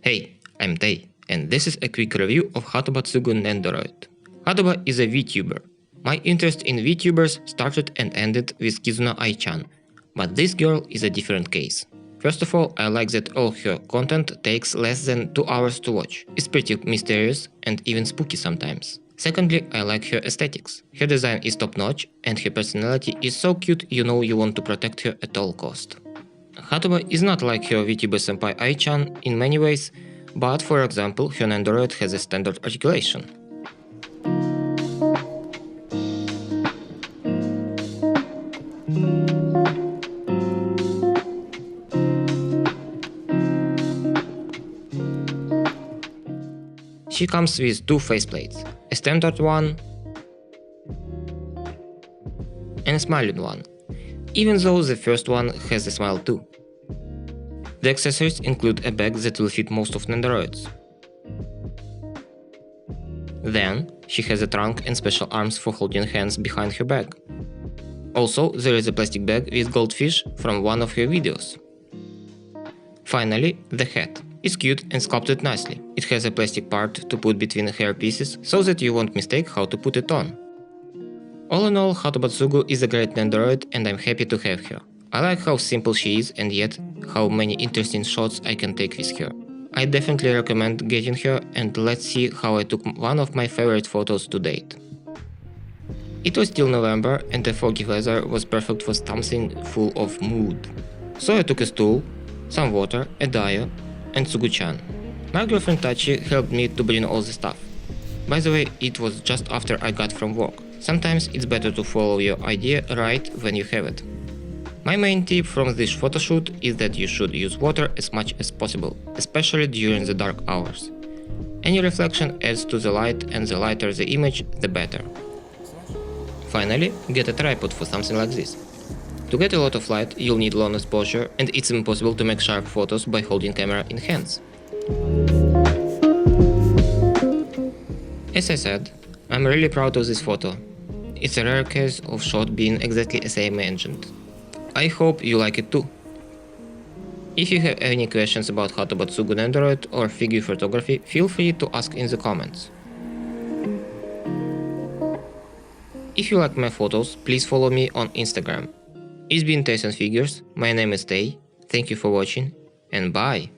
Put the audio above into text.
Hey, I'm Tay, and this is a quick review of Hatoba Tsugu Nendoroid. Hatoba is a VTuber. My interest in VTubers started and ended with Kizuna Ai-chan, but this girl is a different case. First of all, I like that all her content takes less than 2 hours to watch. It's pretty mysterious and even spooky sometimes. Secondly, I like her aesthetics. Her design is top-notch, and her personality is so cute you know you want to protect her at all cost. Hatoba is not like her VTuber senpai Ai-chan in many ways, but for example, her Nendoroid has a standard articulation. She comes with 2 faceplates, a standard one and a smiling one, even though the first one has a smile too. The accessories include a bag that will fit most of Nendoroids. Then, she has a trunk and special arms for holding hands behind her bag. Also, there is a plastic bag with goldfish from one of her videos. Finally, the hat. It's cute and sculpted nicely. It has a plastic part to put between hair pieces so that you won't mistake how to put it on. All in all, Hatoba Tsugu is a great Nendoroid and I'm happy to have her. I like how simple she is and yet how many interesting shots I can take with her. I definitely recommend getting her, and let's see how I took one of my favorite photos to date. It was still November and the foggy weather was perfect for something full of mood. So I took a stool, some water, a Dio, and Tsugu-chan. My girlfriend Tachi helped me to bring all the stuff. By the way, it was just after I got from work. Sometimes it's better to follow your idea right when you have it. My main tip from this photoshoot is that you should use water as much as possible, especially during the dark hours. Any reflection adds to the light, and the lighter the image, the better. Finally, get a tripod for something like this. To get a lot of light, you'll need long exposure, and it's impossible to make sharp photos by holding camera in hands. As I said, I'm really proud of this photo. It's a rare case of shot being exactly as I imagined. I hope you like it too. If you have any questions about Hatoba Tsugu Nendoroid or figure photography, feel free to ask in the comments. If you like my photos, please follow me on Instagram. It's been Tays and Figures, my name is Tay, thank you for watching, and bye!